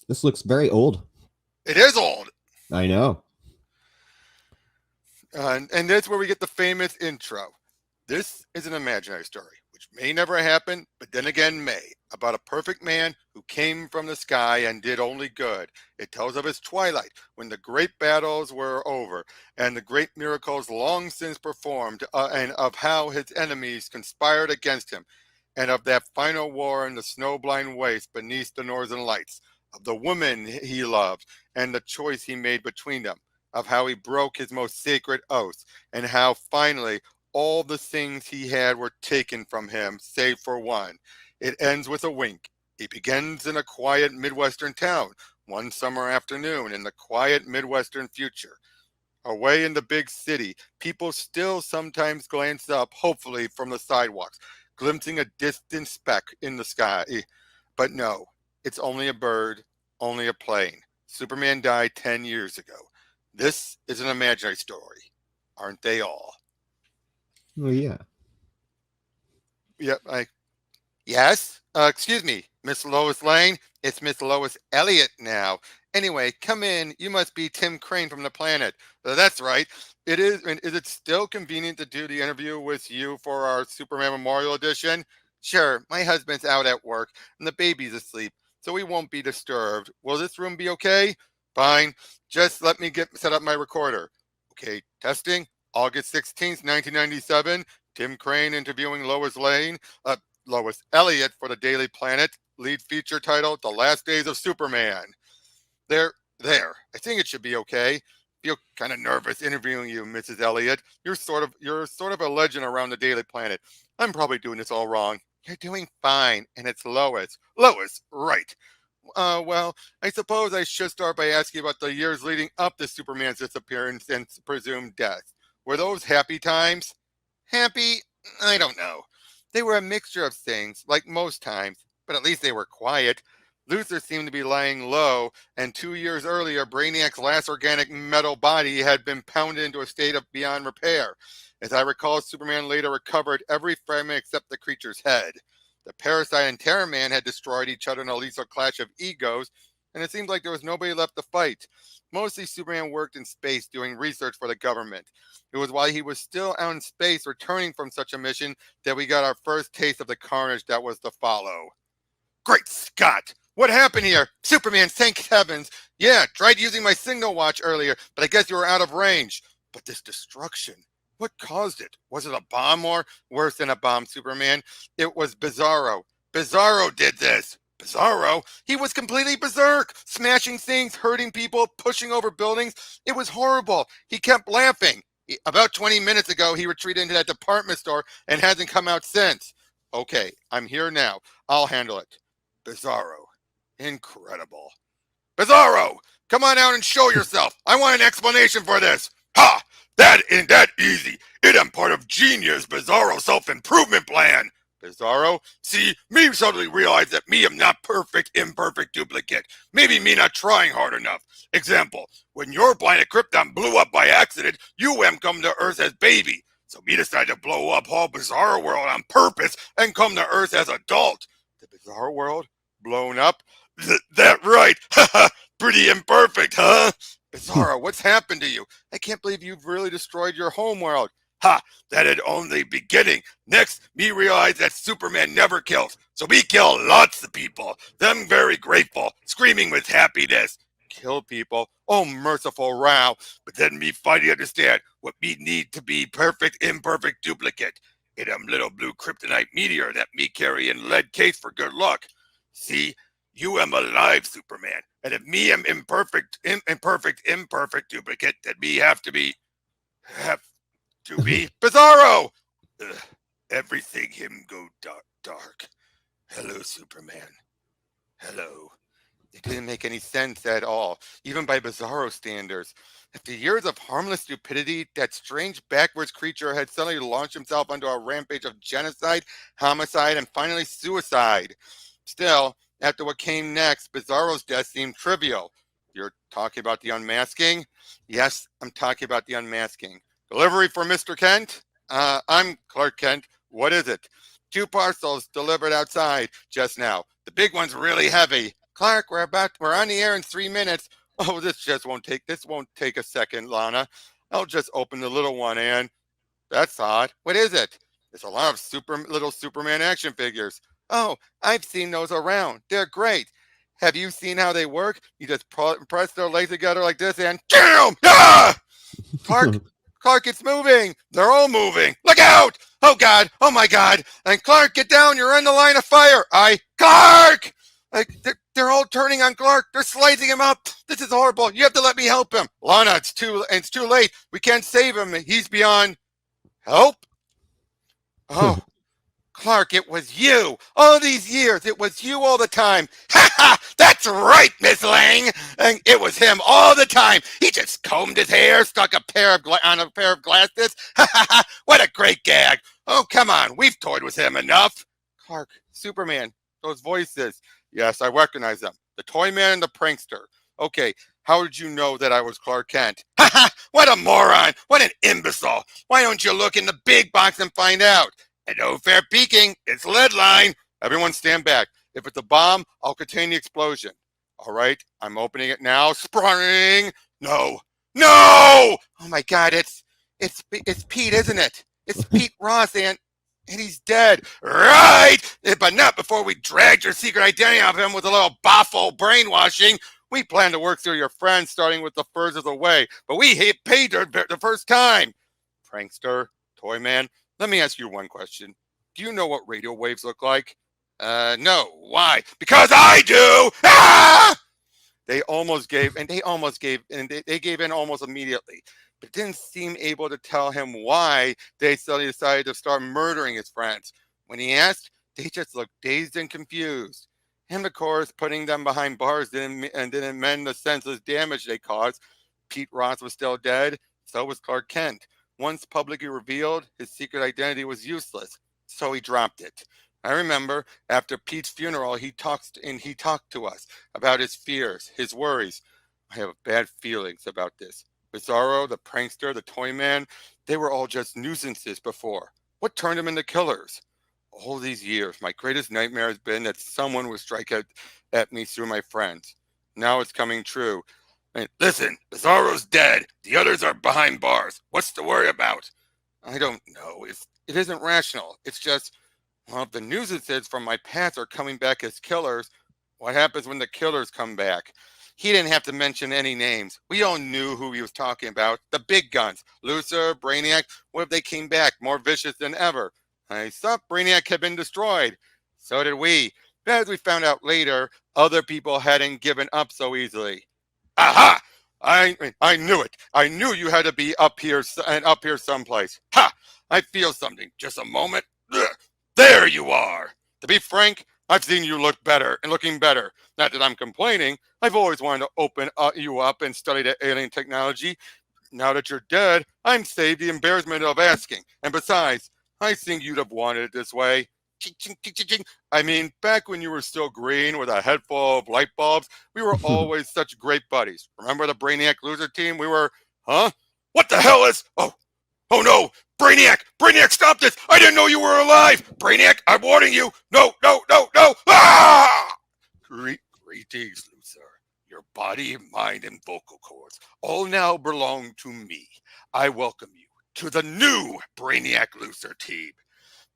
This looks very old. It is old. I know. And that's where we get the famous intro. This is an imaginary story, which may never happen, but then again may, about a perfect man who came from the sky and did only good. It tells of his twilight, when the great battles were over, and the great miracles long since performed, and of how his enemies conspired against him, and of that final war in the snow-blind waste beneath the northern lights, of the woman he loved, and the choice he made between them, of how he broke his most sacred oath, and how finally all the things he had were taken from him, save for one. It ends with a wink. It begins in a quiet Midwestern town, one summer afternoon in the quiet Midwestern future. Away in the big city, people still sometimes glance up, hopefully from the sidewalks, glimpsing a distant speck in the sky. But no, it's only a bird, only a plane. Superman died 10 years ago. This is an imaginary story. Aren't they all? Well, yeah. Yep. Yes? Excuse me, Miss Lois Lane. It's Miss Lois Elliott now. Anyway, come in. You must be Tim Crane from the planet. That's right. It is. And is it still convenient to do the interview with you for our Superman Memorial Edition? Sure. My husband's out at work and the baby's asleep, so we won't be disturbed. Will this room be okay? Fine. Just let me get set up my recorder. Okay, testing. August 16th, 1997. Tim Crane interviewing Lois Lane, Lois Elliott for the Daily Planet. Lead feature title, The Last Days of Superman. There. I think it should be okay. Feel kind of nervous interviewing you, Mrs. Elliott. You're sort of a legend around the Daily Planet. I'm probably doing this all wrong. You're doing fine, and it's Lois. Lois, right. Well, I suppose I should start by asking about the years leading up to Superman's disappearance and presumed death. Were those happy times? Happy? I don't know. They were a mixture of things, like most times, but at least they were quiet. Luthor seemed to be lying low, and 2 years earlier, Brainiac's last organic metal body had been pounded into a state of beyond repair. As I recall, Superman later recovered every fragment except the creature's head. The Parasite and Terror Man had destroyed each other in a lethal clash of egos, and it seemed like there was nobody left to fight. Mostly Superman worked in space doing research for the government. It was while he was still out in space returning from such a mission that we got our first taste of the carnage that was to follow. Great Scott! What happened here? Superman, thank heavens! Yeah, tried using my signal watch earlier, but I guess you were out of range. But this destruction, what caused it? Was it a bomb or worse than a bomb, Superman? It was Bizarro. Bizarro did this. Bizarro? He was completely berserk, smashing things, hurting people, pushing over buildings. It was horrible. He kept laughing. About 20 minutes ago, he retreated into that department store and hasn't come out since. Okay, I'm here now. I'll handle it. Bizarro. Incredible. Bizarro! Come on out and show yourself. I want an explanation for this. Ha! That ain't that easy. It am part of Genius Bizarro self-improvement plan. Bizarro, see, me suddenly realized that me am not perfect, imperfect duplicate. Maybe me not trying hard enough. Example, when your planet Krypton blew up by accident, you am come to Earth as baby. So me decided to blow up whole Bizarro world on purpose and come to Earth as adult. The Bizarro world? Blown up? That right. Haha, pretty imperfect, huh? Bizarro, what's happened to you? I can't believe you've really destroyed your homeworld. Ha! That had only beginning. Next, me realized that Superman never kills. So me kill lots of people. Them very grateful, screaming with happiness. Kill people? Oh, merciful row. But then me finally understand what me need to be perfect, imperfect duplicate. It little blue kryptonite meteor that me carry in lead case for good luck. See? You am alive, Superman. And if me am imperfect duplicate, then me have to be Bizarro! Ugh, everything him go dark. Hello, Superman. Hello. It didn't make any sense at all, even by Bizarro standards. After years of harmless stupidity, that strange backwards creature had suddenly launched himself onto a rampage of genocide, homicide, and finally suicide. Still, after what came next, Bizarro's death seemed trivial. You're talking about the unmasking? Yes, I'm talking about the unmasking. Delivery for Mr. Kent? I'm Clark Kent. What is it? 2 parcels delivered outside just now. The big one's really heavy. Clark, we're on the air in 3 minutes. Oh, this won't take a second, Lana. I'll just open the little one and that's odd. What is it? There's a lot of little Superman action figures. Oh, I've seen those around. They're great. Have you seen how they work? You just press their legs together like this and damn! Ah! Clark, it's moving. They're all moving. Look out! Oh God! Oh my God! And Clark, get down! You're in the line of fire. Clark! Like they're all turning on Clark. They're slicing him up. This is horrible. You have to let me help him. Lana, it's too late. We can't save him. He's beyond help. Oh, Clark, it was you. All these years, it was you all the time. Ha ha! That's right, Miss Lang. And it was him all the time. He just combed his hair, stuck a pair of glasses. Ha ha ha! What a great gag. Oh, come on. We've toyed with him enough. Clark, Superman, those voices. Yes, I recognize them. The toy man and the prankster. Okay, how did you know that I was Clark Kent? Ha ha! What a moron! What an imbecile! Why don't you look in the big box and find out? And no fair peeking, it's lead line. Everyone stand back. If it's a bomb, I'll contain the explosion. All right, I'm opening it now. Spring! No! Oh my God, it's Pete, isn't it? It's Pete Ross, and he's dead. Right! But not before we dragged your secret identity out of him with a little baffle brainwashing. We plan to work through your friends, starting with the furthest away, but we paid her the first time. Prankster, toy man, let me ask you one question. Do you know what radio waves look like? No. Why? Because I do! Ah! They gave in almost immediately, but didn't seem able to tell him why they suddenly decided to start murdering his friends. When he asked, they just looked dazed and confused. And of course, putting them behind bars didn't mend the senseless damage they caused. Pete Ross was still dead. So was Clark Kent. Once publicly revealed, his secret identity was useless. So he dropped it. I remember after Pete's funeral, he talked to us about his fears, his worries. I have bad feelings about this. Bizarro, the prankster, the toy man, they were all just nuisances before. What turned them into killers? All these years, my greatest nightmare has been that someone would strike at me through my friends. Now it's coming true. Listen, Bizarro's dead. The others are behind bars. What's to worry about? I don't know. It isn't rational. It's just, well, if the nuisances from my past are coming back as killers, what happens when the killers come back? He didn't have to mention any names. We all knew who he was talking about. The big guns. Lucifer, Brainiac. What if they came back more vicious than ever? I thought Brainiac had been destroyed. So did we. But as we found out later, other people hadn't given up so easily. Aha! I knew it. I knew you had to be up here someplace. Ha! I feel something. Just a moment. Ugh. There you are. To be frank, I've seen you looking better. Not that I'm complaining. I've always wanted to open you up and study the alien technology. Now that you're dead, I'm saved the embarrassment of asking. And besides, I think you'd have wanted it this way. I mean, back when you were still green with a head full of light bulbs, we were always such great buddies. Remember the Brainiac loser team? We were, huh? What the hell is? Oh no! Brainiac! Brainiac, stop this! I didn't know you were alive! Brainiac, I'm warning you! No! Ah! Greetings, Lucifer. Your body, mind, and vocal cords all now belong to me. I welcome you to the new Brainiac Lucifer team.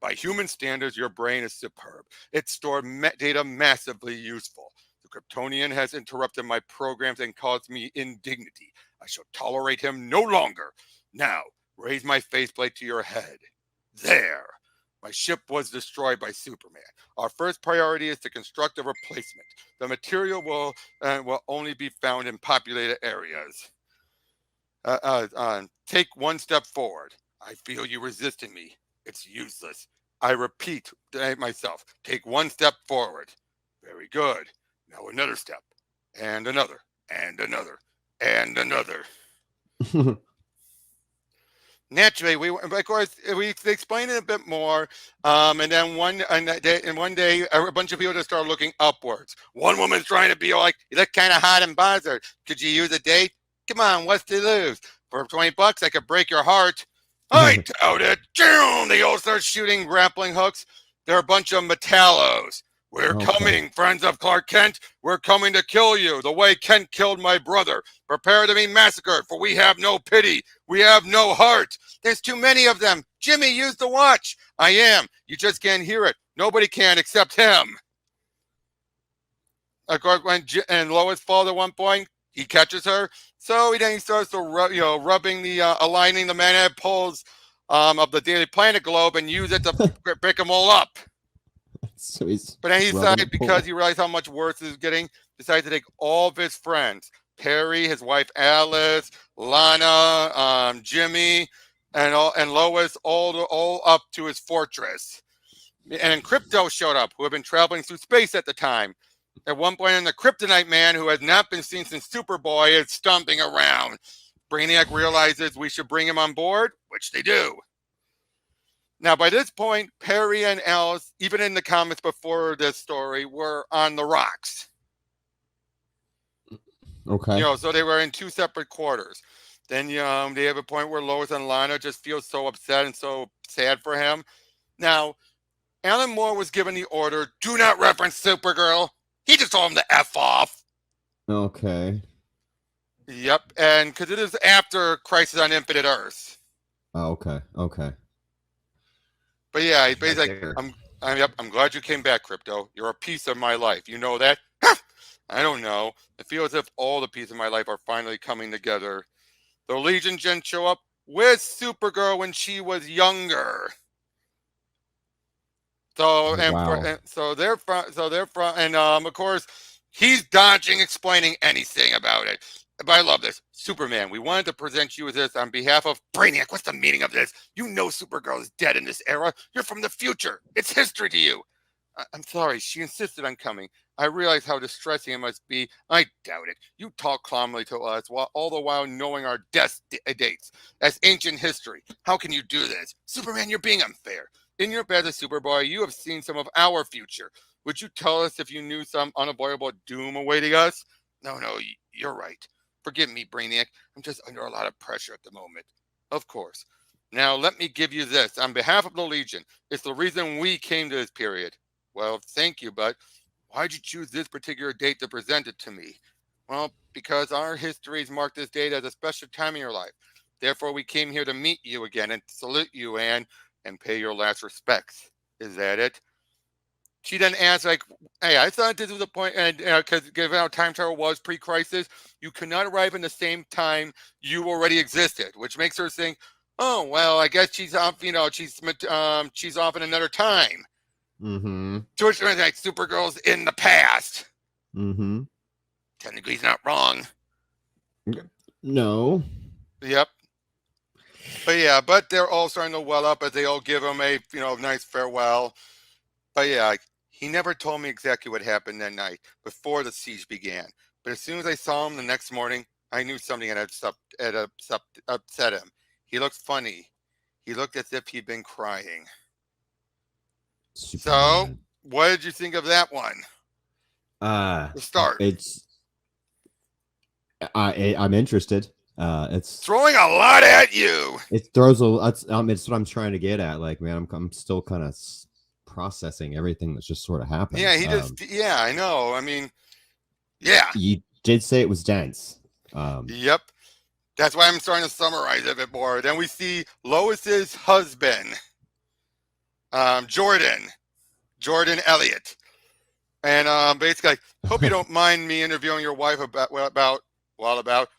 By human standards, your brain is superb. It stored data massively useful. The Kryptonian has interrupted my programs and caused me indignity. I shall tolerate him no longer. Now, raise my faceplate to your head. There. My ship was destroyed by Superman. Our first priority is to construct a replacement. The material will only be found in populated areas. Take one step forward. I feel you resisting me. It's useless. I repeat myself. Take one step forward. Very good. Now another step. And another. And another. And another. Naturally, of course, we explained it a bit more, and then one day, a bunch of people just started looking upwards. One woman's trying to be like, "You look kind of hot and bothered. Could you use a date? Come on, what's to lose? For $20, I could break your heart." I doubt it. They all start shooting grappling hooks. They're a bunch of metallos. We're Okay. coming, friends of Clark Kent. We're coming to kill you the way Kent killed my brother. Prepare to be massacred, for we have no pity. We have no heart. There's too many of them. Jimmy, use the watch. I am. You just can't hear it. Nobody can except him. Of course, when Lois falls at one point, he catches her. So then he starts to rubbing the aligning the magnetic poles of the Daily Planet globe and use it to break them all up. So he's But then he rubbing decided, the pole. because he realized how much worse it was getting, decided to take all of his friends, Perry, his wife Alice, Lana, Jimmy, and Lois, all up to his fortress. And then Krypto showed up, who had been traveling through space at the time. At one point, the Kryptonite man, who has not been seen since Superboy, is stomping around. Brainiac realizes we should bring him on board, which they do. Now, by this point, Perry and Alice, even in the comics before this story, were on the rocks. Okay. So they were in two separate quarters. Then they have a point where Lois and Lana just feel so upset and so sad for him. Now, Alan Moore was given the order, do not reference Supergirl. He just told him to F off. Okay. Yep, and because it is after Crisis on Infinite Earths. Oh, okay. Okay. But yeah, he's basically Right like, I'm glad you came back, Krypto. You're a piece of my life. You know that? I don't know. It feels as if all the pieces of my life are finally coming together. The Legion Gen show up with Supergirl when she was younger. So and of course he's dodging explaining anything about it. But I love this. Superman, we wanted to present you with this on behalf of Brainiac. What's the meaning of this? You know Supergirl is dead in this era. You're from the future. It's history to you. I'm sorry. She insisted on coming. I realize how distressing it must be. I doubt it. You talk calmly to us all the while knowing our death dates. That's ancient history. How can you do this? Superman, you're being unfair. In your bed as Superboy, you have seen some of our future. Would you tell us if you knew some unavoidable doom awaiting us? No, you're right. Forgive me, Brainiac. I'm just under a lot of pressure at the moment. Of course. Now, let me give you this. On behalf of the Legion, it's the reason we came to this period. Well, thank you, but why'd you choose this particular date to present it to me? Well, because our histories mark this date as a special time in your life. Therefore, we came here to meet you again and salute you and pay your last respects. Is that it? She then asks, like, hey, I thought this was a point, and because given how time travel was pre-crisis, you could not arrive in the same time you already existed, which makes her think, oh, well, I guess she's off, she's off in another time. Mm-hmm. To which like Supergirl's in the past. Mm-hmm. Technically, he's not wrong. No. Yep. But yeah, but they're all starting to well up as they all give him a nice farewell. But yeah, he never told me exactly what happened that night before the siege began. But as soon as I saw him the next morning, I knew something had upset him. He looked funny. He looked as if he'd been crying. So, what did you think of that one? The start. I'm interested. It's throwing a lot at you. It throws it's what I'm trying to get at. Like, man, I'm still kind of processing everything that's just sort of happened. Yeah, I know. I mean, yeah. You did say it was dense. Yep. That's why I'm starting to summarize it a bit more. Then we see Lois's husband, Jordan Elliott. And basically, hope you don't mind me interviewing your wife about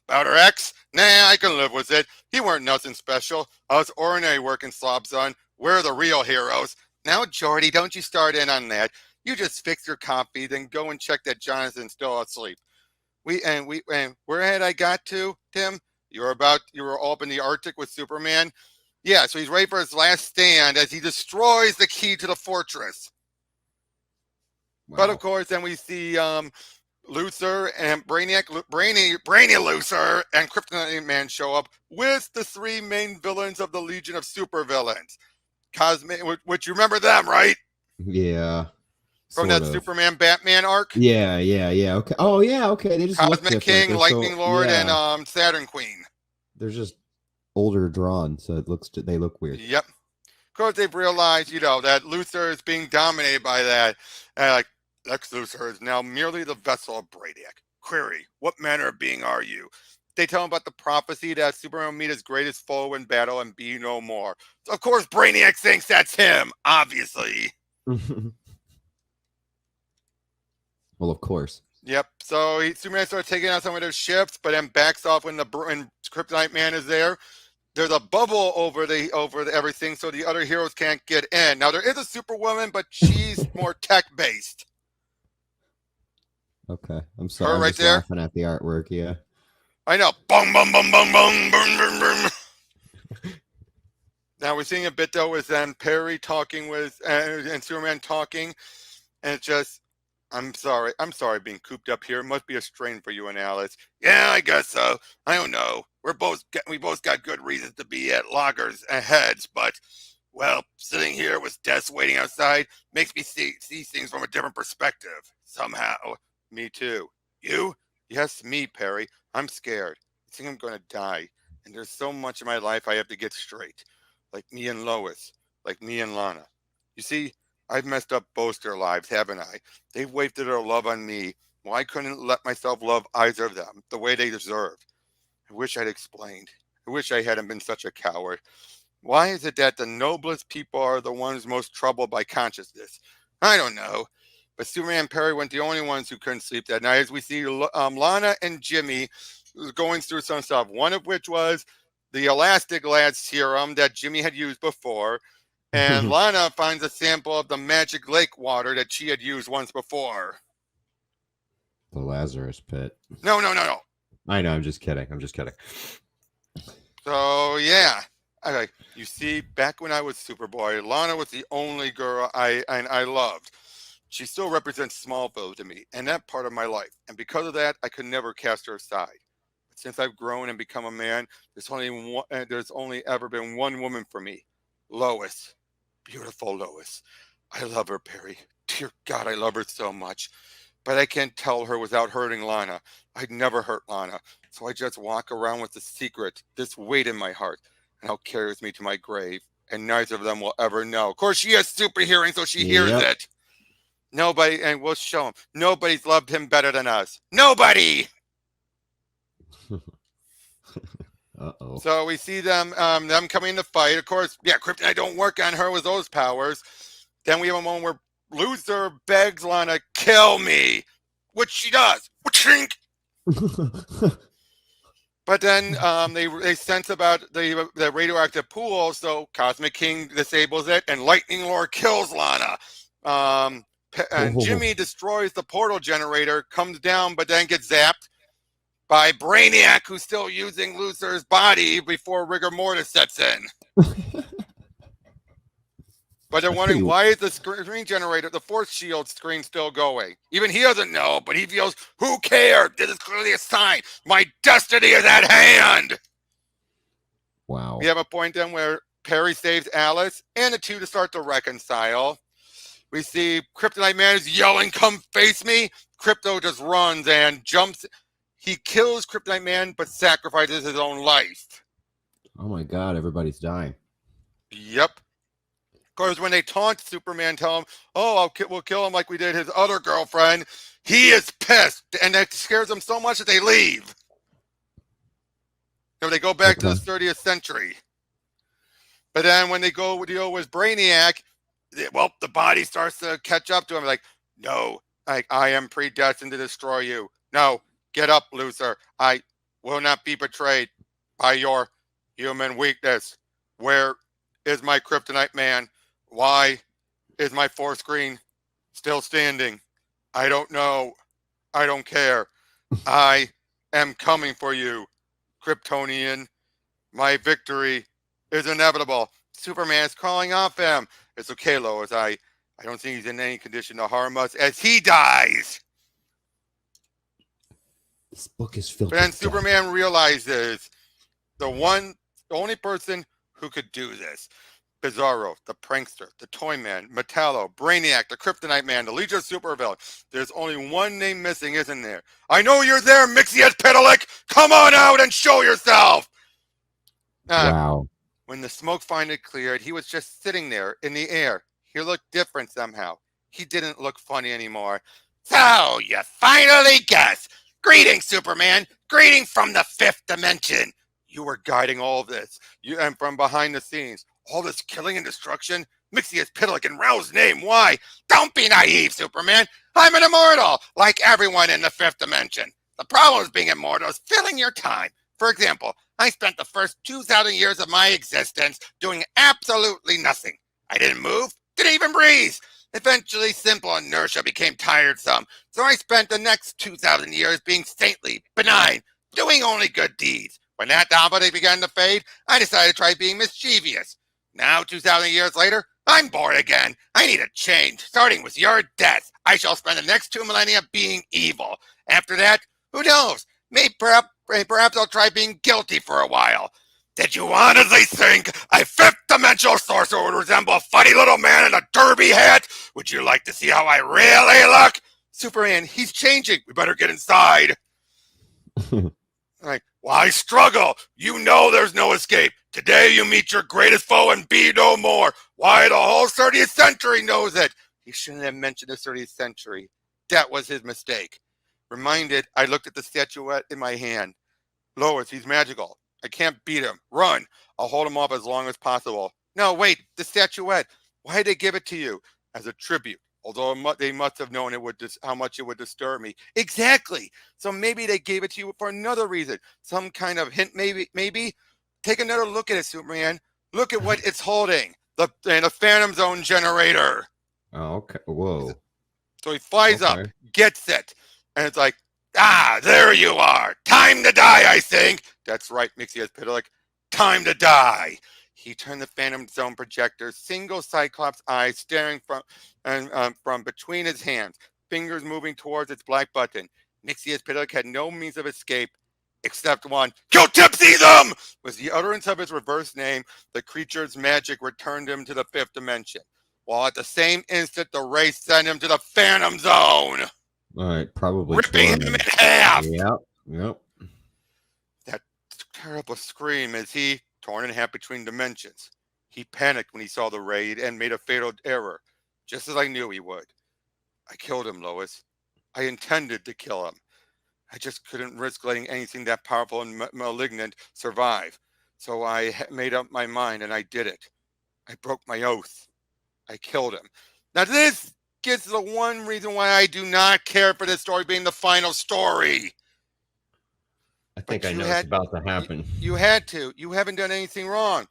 her ex. Nah, I can live with it. He weren't nothing special. Us ordinary working slobs on. We're the real heroes. Now, Jordy, don't you start in on that. You just fix your coffee, then go and check that Jonathan's still asleep. And where had I got to, Tim? You were all up in the Arctic with Superman. Yeah, so he's ready for his last stand as he destroys the key to the fortress. Wow. But of course, then we see Luthor and Brainy Luthor and Kryptonite Man show up with the three main villains of the Legion of Supervillains. Cosmic, which you remember them, right? Yeah. From that Superman Batman arc? Yeah. Okay. Oh, yeah, okay. They just Cosmic King, Lightning Lord, and Saturn Queen. They're just older drawn, so they look weird. Yep. Of course, they've realized, that Luthor is being dominated by that. Like, Lex Luthor is now merely the vessel of Brainiac. Query, what manner of being are you? They tell him about the prophecy that Superman will meet his greatest foe in battle and be no more. So of course, Brainiac thinks that's him, obviously. Well, of course. Yep. So Superman starts taking out some of their ships, but then backs off when Kryptonite Man is there. There's a bubble over everything, so the other heroes can't get in. Now there is a Superwoman, but she's more tech based. Okay, I'm sorry. Her I'm right just there? laughing at the artwork. Yeah. I know. Boom, boom, boom, boom, boom, boom, boom, boom. Now we're seeing a bit though with Perry talking with and Superman talking, and it's just, I'm sorry being cooped up here. It must be a strain for you and Alice. Yeah, I guess so. I don't know. We both got good reasons to be at loggers heads, but well, sitting here with death waiting outside makes me see things from a different perspective. Somehow, me too. You? Yes, me, Perry. I'm scared. I think I'm gonna die, and there's so much in my life I have to get straight. Like me and Lois, like me and Lana. You see, I've messed up both their lives, haven't I? They've wasted their love on me. Well, I couldn't let myself love either of them the way they deserve. I wish I'd explained. I wish I hadn't been such a coward. Why is it that the noblest people are the ones most troubled by consciousness? I don't know. But Superman and Perry weren't the only ones who couldn't sleep that night, as we see Lana and Jimmy going through some stuff, one of which was the Elastic Lad serum that Jimmy had used before. And Lana finds a sample of the magic lake water that she had used once before. The Lazarus Pit. No. I know. I'm just kidding. So, yeah. You see, back when I was Superboy, Lana was the only girl I loved. She still represents Smallville to me and that part of my life. And because of that, I could never cast her aside. But since I've grown and become a man, there's only ever been one woman for me. Lois. Beautiful Lois. I love her, Perry. Dear God, I love her so much. But I can't tell her without hurting Lana. I'd never hurt Lana. So I just walk around with the secret, this weight in my heart, and how it carries me to my grave. And neither of them will ever know. Of course, she has super hearing, so she hears it. Nobody, and we'll show him. Nobody's loved him better than us. Nobody! Uh-oh. So we see them coming to fight. Of course, yeah, Kryptonite don't work on her with those powers. Then we have a moment where Luthor begs Lana, kill me, which she does. But then they sense about the radioactive pool, so Cosmic King disables it, and Lightning Lord kills Lana. And Jimmy destroys the portal generator, comes down, but then gets zapped by Brainiac, who's still using Luthor's body before rigor mortis sets in. But they're wondering, why is the screen generator, the force shield screen still going? Even he doesn't know, but he feels, who cares? This is clearly a sign. My destiny is at hand. Wow. We have a point then where Perry saves Alice, and the two to start to reconcile. We see Kryptonite Man is yelling, come face me. Krypto just runs and jumps. He kills Kryptonite Man, but sacrifices his own life. Oh my God, everybody's dying. Yep. Of course, when they taunt Superman, tell him, oh, we'll kill him like we did his other girlfriend. He is pissed, and that scares them so much that they leave. So they go back to the 30th century. But then when they go deal with Brainiac, well, the body starts to catch up to him. Like, no, I am predestined to destroy you. No, get up, Luthor. I will not be betrayed by your human weakness. Where is my Kryptonite Man? Why is my fourth screen still standing? I don't know. I don't care. I am coming for you, Kryptonian. My victory is inevitable. Superman is calling off him. It's okay, Lois. I don't think he's in any condition to harm us as he dies. This book is filled But then with Superman death. realizes the only person who could do this. Bizarro, the prankster, the toy man, Metallo, Brainiac, the Kryptonite Man, the Legion of Supervillains. There's only one name missing, isn't there? I know you're there, Mixius-Pedalic! Come on out and show yourself! Wow. When the smoke finally cleared, he was just sitting there in the air. He looked different somehow. He didn't look funny anymore. So, you finally guessed. Greetings, Superman. Greetings from the fifth dimension. You were guiding all of this. And from behind the scenes. All this killing and destruction. Mixius Pitlick and Rao's name. Why? Don't be naive, Superman. I'm an immortal, like everyone in the fifth dimension. The problem with being immortal is filling your time. For example, I spent the first 2,000 years of my existence doing absolutely nothing. I didn't move, didn't even breathe. Eventually, simple inertia became tiresome, so I spent the next 2,000 years being saintly, benign, doing only good deeds. When that novelty began to fade, I decided to try being mischievous. Now, 2,000 years later, I'm bored again. I need a change, starting with your death. I shall spend the next 2 millennia being evil. After that, who knows? Maybe perhaps I'll try being guilty for a while. Did you honestly think a fifth-dimensional sorcerer would resemble a funny little man in a derby hat? Would you like to see how I really look? Superman, he's changing. We better get inside. Like, why struggle? You know there's no escape. Today you meet your greatest foe and be no more. Why, the whole 30th century knows it. He shouldn't have mentioned the 30th century. That was his mistake. Reminded, I looked at the statuette in my hand. Lois, he's magical. I can't beat him. Run. I'll hold him off as long as possible. No, wait, the statuette. Why did they give it to you? As a tribute. Although they must have known how much it would disturb me. Exactly. So maybe they gave it to you for another reason. Some kind of hint, maybe. Take another look at it, Superman. Look at what it's holding. The Phantom Zone generator. Oh, okay. Whoa. So he flies up, gets it. And it's like, there you are. Time to die, I think. That's right, Mixius Pitlick. Time to die. He turned the Phantom Zone projector, single Cyclops eye staring from between his hands, fingers moving towards its black button. Mixius Pitlick had no means of escape except one. Kill Tipsy them! Was the utterance of his reverse name. The creature's magic returned him to the fifth dimension, while at the same instant the ray sent him to the Phantom Zone. All right, probably ripping him in half. Yep. That terrible scream as he torn in half between dimensions. He panicked when he saw the raid and made a fatal error, just as I knew he would. I killed him, Lois. I intended to kill him. I just couldn't risk letting anything that powerful and malignant survive. So I made up my mind and I did it. I broke my oath. I killed him. Now this gets the one reason why I do not care for this story being the final story. I think I know it's about to happen. You had to. You haven't done anything wrong.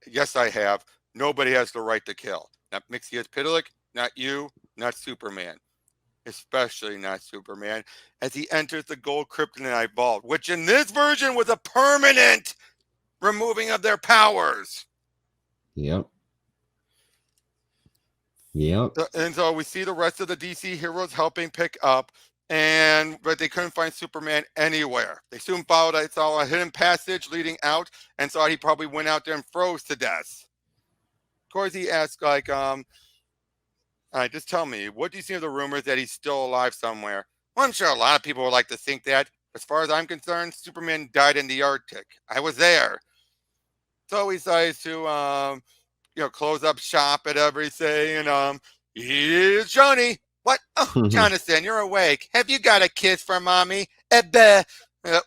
Yes, I have. Nobody has the right to kill. Not Mixius Pitlick, not you, not Superman. Especially not Superman, as he enters the gold Kryptonite vault, which in this version was a permanent removing of their powers. Yep. And so we see the rest of the DC heroes helping pick up, but they couldn't find Superman anywhere. They soon saw a hidden passage leading out and thought he probably went out there and froze to death. Of course, he asked, like, just tell me, what do you think of the rumors that he's still alive somewhere? Well, I'm sure a lot of people would like to think that. As far as I'm concerned, Superman died in the Arctic. I was there. So he decides to, close up shop at everything. And here's Johnny. What? Oh, Jonathan, you're awake. Have you got a kiss for mommy?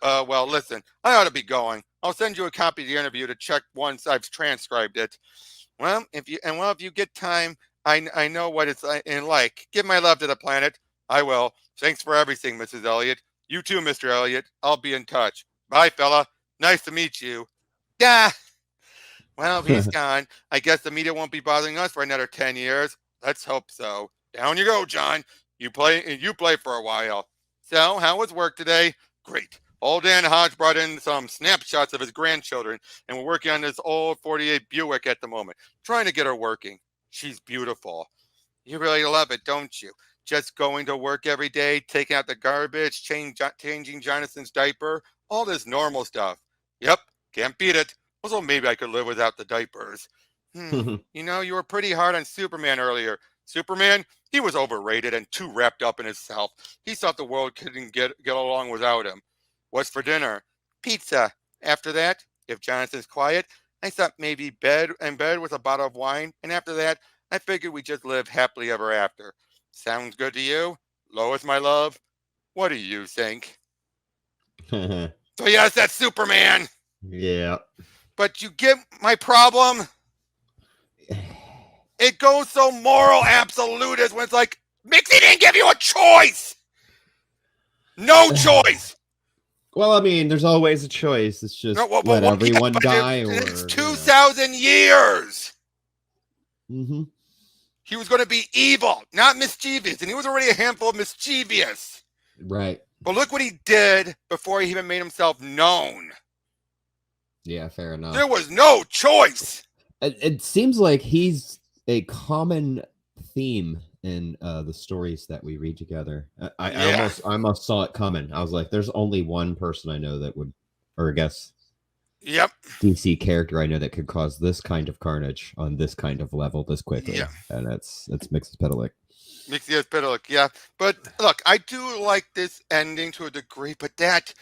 Well, listen, I ought to be going. I'll send you a copy of the interview to check once I've transcribed it. Well, if you get time, I know what it's like. Give my love to the planet. I will. Thanks for everything, Mrs. Elliott. You too, Mr. Elliott. I'll be in touch. Bye, fella. Nice to meet you. Yeah. Well, he's gone. I guess the media won't be bothering us for another 10 years. Let's hope so. Down you go, John. You play for a while. So, how was work today? Great. Old Dan Hodge brought in some snapshots of his grandchildren, and we're working on this old 48 Buick at the moment, trying to get her working. She's beautiful. You really love it, don't you? Just going to work every day, taking out the garbage, changing Jonathan's diaper, all this normal stuff. Yep, can't beat it. Also, maybe I could live without the diapers. You were pretty hard on Superman earlier. Superman, he was overrated and too wrapped up in himself. He thought the world couldn't get along without him. What's for dinner? Pizza. After that, if Jonathan's quiet, I thought maybe bed with a bottle of wine. And after that, I figured we just live happily ever after. Sounds good to you? Lois, my love, what do you think? So yes, that's Superman. Yeah. But you get my problem? It goes so moral absolutist when it's like, Mixie didn't give you a choice. No choice. Well, I mean, there's always a choice. It's just let everyone die, or it's 2,000 years. Mm-hmm. He was going to be evil, not mischievous, and he was already a handful of mischievous. Right. But look what he did before he even made himself known. Yeah, fair enough. There was no choice. It seems like he's a common theme in the stories that we read together. I almost saw it coming. I was like, there's only one person I know that would, or I guess, yep, DC character I know that could cause this kind of carnage on this kind of level this quickly. Yeah. And it's Mxyzptlk. Mxyzptlk, yeah. But look, I do like this ending to a degree, but that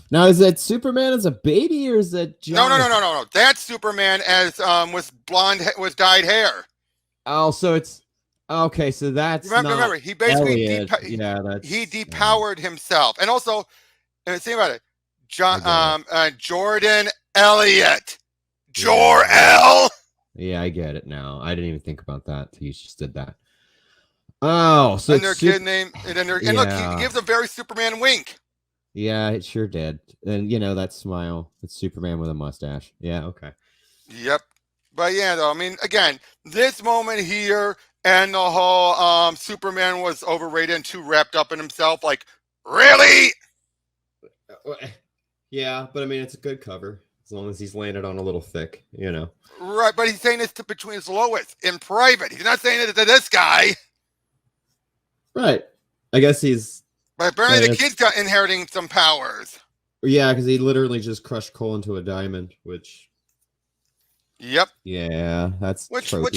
now, is that Superman as a baby, or is that Jonathan? No. That's Superman as was dyed hair. Oh, so it's okay. So that's remember he basically he depowered himself, and also, think about it, Jordan Elliott, Jor-El. Yeah, I get it now. I didn't even think about that. You just did that. Oh, so and their kid name, and look, he gives a very Superman wink. Yeah, it sure did. And that smile. It's Superman with a mustache. Yeah, okay. Yep. But yeah, though, I mean, again, this moment here and the whole Superman was overrated and too wrapped up in himself. Like, really? Yeah, but I mean, it's a good cover as long as he's laying it on a little thick, Right, but he's saying this between his Lois in private. He's not saying it to this guy. Right. I guess he's. But apparently the kid's got inheriting some powers. Yeah, because he literally just crushed coal into a diamond, which. Yep. Yeah, that's which well,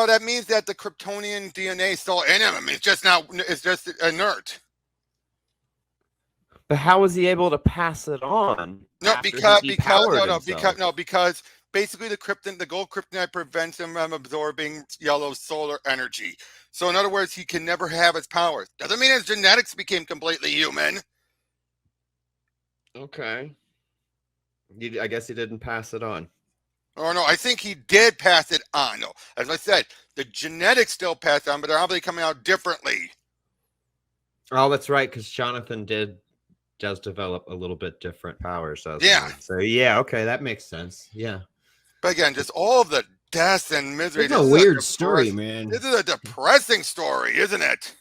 that means that the Kryptonian DNA is still in him. I mean, it's just inert. But how was he able to pass it on? Because basically the gold kryptonite prevents him from absorbing yellow solar energy. So in other words, he can never have his powers. Doesn't mean his genetics became completely human. Okay. I guess he didn't pass it on. Oh, no, I think he did pass it on. No, as I said, the genetics still passed on, but they're probably coming out differently. Oh, that's right, because Jonathan does develop a little bit different powers. Yeah. So, yeah, okay, that makes sense. Yeah. But again, just all of the death and misery. It's a weird story, man. This is a depressing story, isn't it?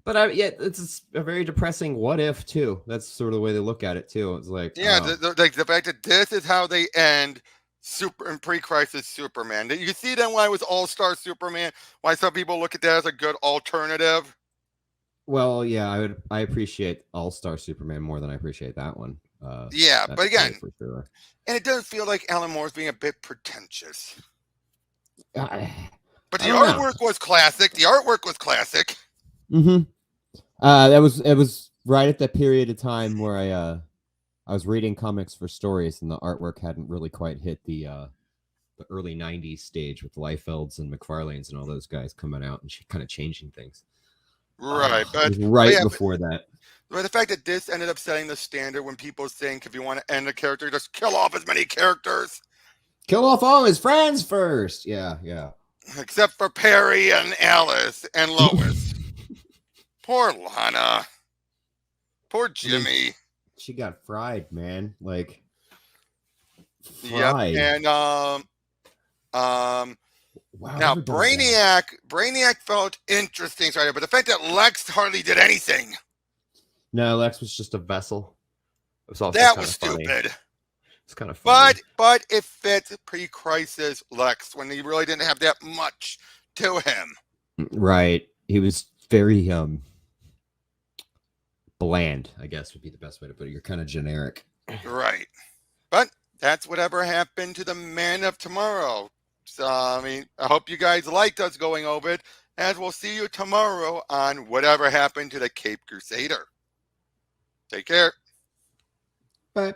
But it's a very depressing what if, too. That's sort of the way they look at it, too. It's like, yeah, the fact that this is how they end in pre-crisis Superman. You see then why it was All-Star Superman, why some people look at that as a good alternative. Well, yeah, I appreciate All-Star Superman more than I appreciate that one. Yeah, but again, for sure. And it does feel like Alan Moore's being a bit pretentious. But the artwork was classic. The artwork was classic. Mm-hmm. It was right at that period of time where I was reading comics for stories, and the artwork hadn't really quite hit the early '90s stage with Liefelds and McFarlane's and all those guys coming out and kind of changing things. Right, before that. But the fact that this ended up setting the standard when people think if you want to end a character, just kill off as many characters. Kill off all his friends first. Yeah. Except for Perry and Alice and Lois. Poor Lana. Poor Jimmy. She got fried, man. Like, fried. Yep. And wow, now Brainiac felt interesting, sorry, but the fact that Lex hardly did anything. No, Lex was just a vessel. That was stupid. It's kind of funny. But it fits pre-crisis Lex when he really didn't have that much to him. Right. He was very bland, I guess would be the best way to put it. You're kind of generic. Right. But that's whatever happened to the Man of Tomorrow. So, I mean, I hope you guys liked us going over it, as we'll see you tomorrow on Whatever Happened to the Cape Crusader. Take care. Bye.